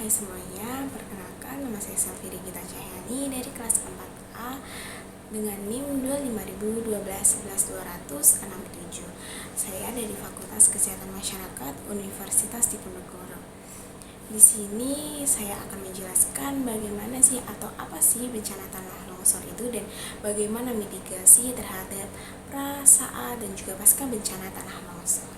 Hai semuanya, perkenalkan nama saya Selvi Regita Cahyani dari kelas 4A dengan NIM 25012112667. Saya dari Fakultas Kesehatan Masyarakat Universitas Diponegoro. Di sini saya akan menjelaskan bagaimana sih atau apa sih bencana tanah longsor itu dan bagaimana mitigasi terhadap pra, saat, dan juga pasca bencana tanah longsor.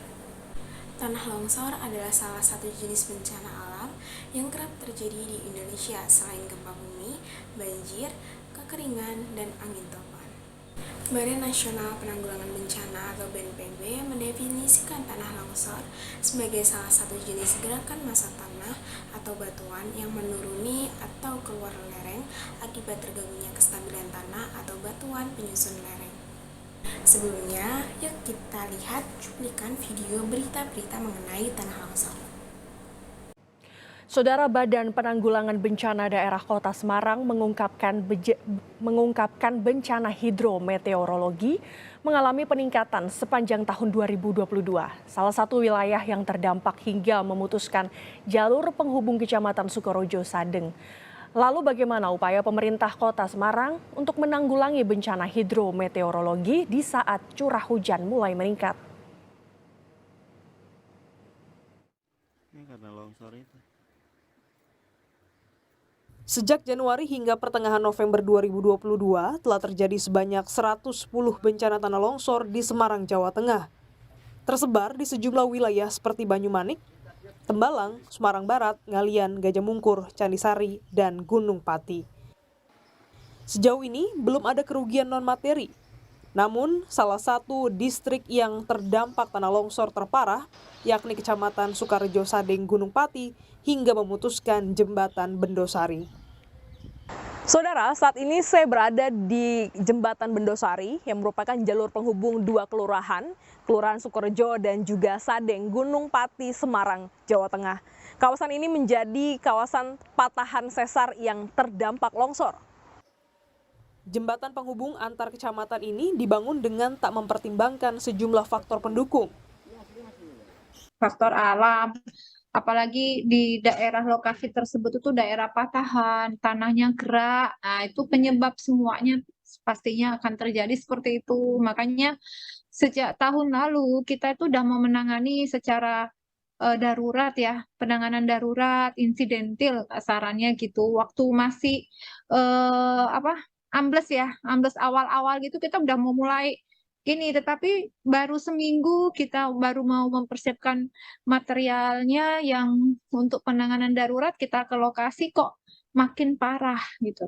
Tanah longsor adalah salah satu jenis bencana alam yang kerap terjadi di Indonesia selain gempa bumi, banjir, kekeringan, dan angin topan. Badan Nasional Penanggulangan Bencana atau BNPB mendefinisikan tanah longsor sebagai salah satu jenis gerakan massa tanah atau batuan yang menuruni atau keluar lereng akibat terganggunya kestabilan tanah atau batuan penyusun lereng. Sebelumnya, yuk kita lihat cuplikan video berita-berita mengenai tanah longsor. Saudara Badan Penanggulangan Bencana Daerah Kota Semarang mengungkapkan bencana hidrometeorologi mengalami peningkatan sepanjang tahun 2022. Salah satu wilayah yang terdampak hingga memutuskan jalur penghubung Kecamatan Sukorejo Sadeng. Lalu bagaimana upaya pemerintah Kota Semarang untuk menanggulangi bencana hidrometeorologi di saat curah hujan mulai meningkat? Ini karena longsor itu. Sejak Januari hingga pertengahan November 2022 telah terjadi sebanyak 110 bencana tanah longsor di Semarang, Jawa Tengah. Tersebar di sejumlah wilayah seperti Banyumanik, Tembalang, Semarang Barat, Ngalian, Gajah Mungkur, Candisari, dan Gunung Pati. Sejauh ini belum ada kerugian non-materi. Namun, salah satu distrik yang terdampak tanah longsor terparah, yakni Kecamatan Sukorejo Sadeng, Gunung Pati, hingga memutuskan jembatan Bendosari. Saudara, saat ini saya berada di Jembatan Bendosari yang merupakan jalur penghubung dua kelurahan, Kelurahan Sukorejo dan juga Sadeng, Gunung Pati, Semarang, Jawa Tengah. Kawasan ini menjadi kawasan patahan sesar yang terdampak longsor. Jembatan penghubung antar kecamatan ini dibangun dengan tak mempertimbangkan sejumlah faktor pendukung. Faktor alam, apalagi di daerah lokasi tersebut itu daerah patahan, tanahnya gerak, nah itu penyebab semuanya pastinya akan terjadi seperti itu. Makanya sejak tahun lalu kita itu sudah mau menangani secara darurat ya, penanganan darurat, insidentil kasarannya gitu. Waktu masih ambles awal-awal gitu kita udah mau mulai gini, tetapi baru seminggu kita baru mau mempersiapkan materialnya yang untuk penanganan darurat, kita ke lokasi kok makin parah gitu.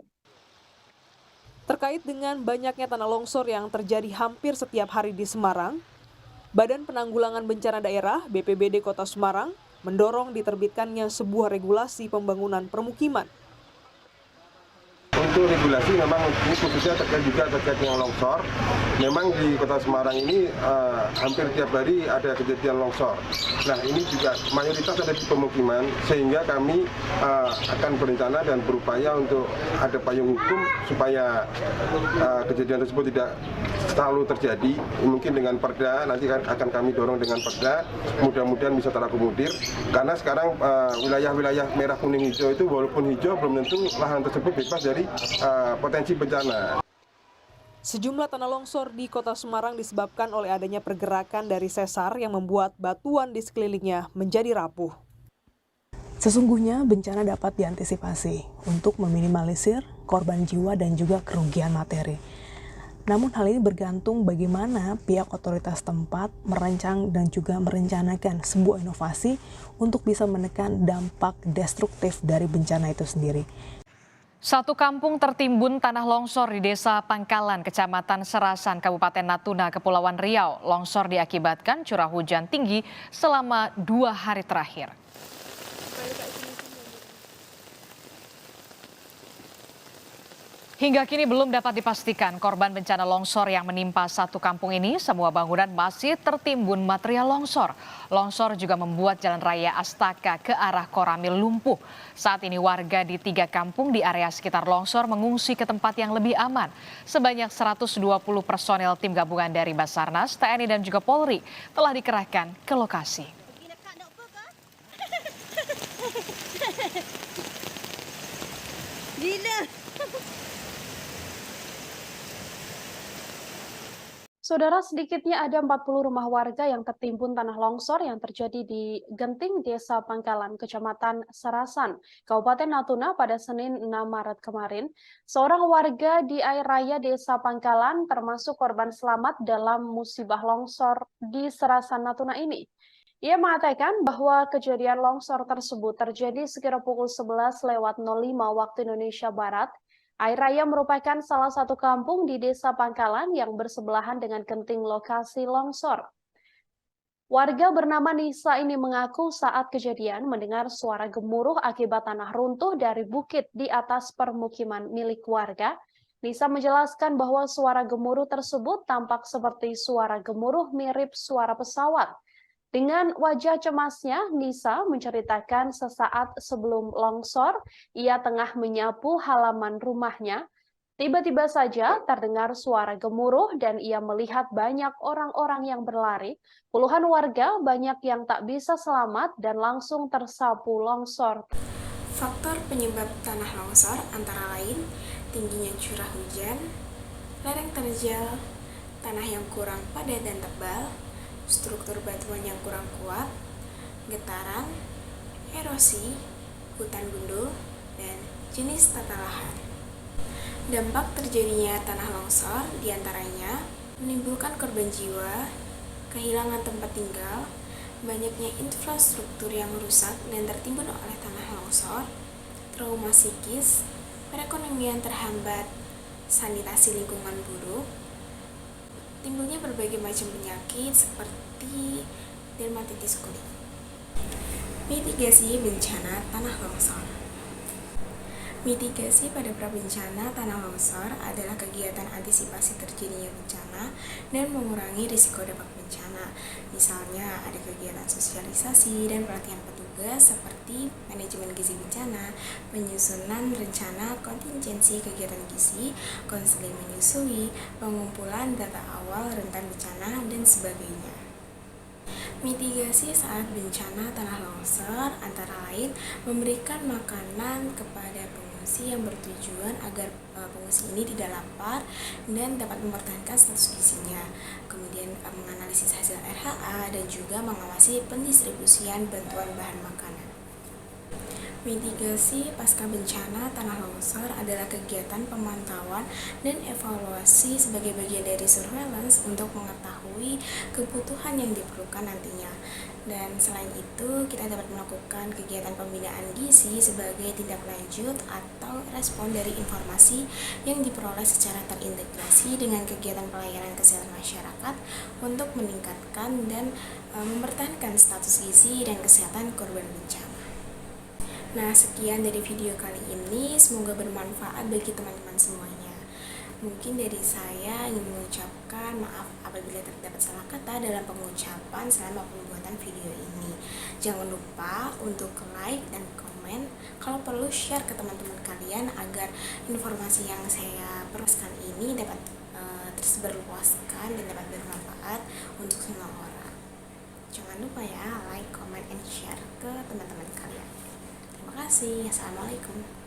Terkait dengan banyaknya tanah longsor yang terjadi hampir setiap hari di Semarang, Badan Penanggulangan Bencana Daerah BPBD Kota Semarang mendorong diterbitkannya sebuah regulasi pembangunan permukiman. Untuk regulasi memang ini khususnya terkait dengan longsor. Memang di Kota Semarang ini hampir tiap hari ada kejadian longsor. Nah ini juga mayoritas ada di pemukiman sehingga kami akan berencana dan berupaya untuk ada payung hukum supaya kejadian tersebut tidak selalu terjadi. Mungkin dengan perda nanti akan kami dorong dengan perda, mudah-mudahan bisa terakomodir. Karena sekarang wilayah-wilayah merah, kuning, hijau itu walaupun hijau belum tentu lahan tersebut bebas dari potensi bencana. Sejumlah tanah longsor di Kota Semarang disebabkan oleh adanya pergerakan dari sesar yang membuat batuan di sekelilingnya menjadi rapuh. Sesungguhnya bencana dapat diantisipasi untuk meminimalisir korban jiwa dan juga kerugian materi. Namun hal ini bergantung bagaimana pihak otoritas tempat merancang dan juga merencanakan sebuah inovasi untuk bisa menekan dampak destruktif dari bencana itu sendiri. Satu kampung tertimbun tanah longsor di Desa Pangkalan, Kecamatan Serasan, Kabupaten Natuna, Kepulauan Riau. Longsor diakibatkan curah hujan tinggi selama 2 hari terakhir. Hingga kini belum dapat dipastikan korban bencana longsor yang menimpa satu kampung ini. Semua bangunan masih tertimbun material longsor. Longsor juga membuat jalan raya Astaka ke arah Koramil lumpuh. Saat ini warga di 3 kampung di area sekitar longsor mengungsi ke tempat yang lebih aman. Sebanyak 120 personel tim gabungan dari Basarnas, TNI dan juga Polri telah dikerahkan ke lokasi. Saudara, sedikitnya ada 40 rumah warga yang tertimbun tanah longsor yang terjadi di Genting, Desa Pangkalan, Kecamatan Sarasan, Kabupaten Natuna pada Senin 6 Maret kemarin. Seorang warga di Air Raya Desa Pangkalan termasuk korban selamat dalam musibah longsor di Sarasan, Natuna ini. Ia mengatakan bahwa kejadian longsor tersebut terjadi sekira pukul 11:05 waktu Indonesia Barat. Air Raya merupakan salah satu kampung di Desa Pangkalan yang bersebelahan dengan Genting lokasi longsor. Warga bernama Nisa ini mengaku saat kejadian mendengar suara gemuruh akibat tanah runtuh dari bukit di atas permukiman milik warga. Nisa menjelaskan bahwa suara gemuruh tersebut tampak seperti suara gemuruh mirip suara pesawat. Dengan wajah cemasnya, Nisa menceritakan sesaat sebelum longsor, ia tengah menyapu halaman rumahnya. Tiba-tiba saja terdengar suara gemuruh dan ia melihat banyak orang-orang yang berlari. Puluhan warga banyak yang tak bisa selamat dan langsung tersapu longsor. Faktor penyebab tanah longsor antara lain tingginya curah hujan, lereng terjal, tanah yang kurang padat dan tebal, struktur batuan yang kurang kuat, getaran, erosi, hutan gundul, dan jenis tata lahan. Dampak terjadinya tanah longsor diantaranya menimbulkan korban jiwa, kehilangan tempat tinggal, banyaknya infrastruktur yang rusak dan tertimbun oleh tanah longsor, trauma psikis, perekonomian terhambat, sanitasi lingkungan buruk, timbulnya berbagai macam penyakit seperti dermatitis kulit. Mitigasi bencana tanah longsor. Mitigasi pada prabencana tanah longsor adalah kegiatan antisipasi terjadinya bencana dan mengurangi risiko dampak bencana. Misalnya ada kegiatan sosialisasi dan pelatihan petugas seperti manajemen gizi bencana, penyusunan rencana kontingensi kegiatan gizi, konseling menyusui, pengumpulan data awal rentan bencana, dan sebagainya. Mitigasi saat bencana tanah longsor antara lain memberikan makanan kepada pengungsi yang bertujuan agar pengungsi ini tidak lapar dan dapat mempertahankan status gizinya. Kemudian menganalisis hasil RHA dan juga mengawasi pendistribusian bantuan bahan makanan. Mitigasi pasca bencana tanah longsor adalah kegiatan pemantauan dan evaluasi sebagai bagian dari surveillance untuk mengetahui kebutuhan yang diperlukan nantinya. Dan selain itu, kita dapat melakukan kegiatan pembinaan gizi sebagai tindak lanjut atau respon dari informasi yang diperoleh secara terintegrasi dengan kegiatan pelayanan kesehatan masyarakat untuk meningkatkan dan mempertahankan status gizi dan kesehatan korban bencana. Nah, sekian dari video kali ini, semoga bermanfaat bagi teman-teman semuanya. Mungkin dari saya ingin mengucapkan maaf apabila terdapat salah kata dalam pengucapan selama pembuatan video ini. Jangan lupa untuk like dan komen, kalau perlu share ke teman-teman kalian agar informasi yang saya perluaskan ini dapat tersebar luaskan dan dapat bermanfaat untuk semua orang. Jangan lupa ya, like, comment, and share ke teman-teman kalian. Terima kasih. Assalamualaikum.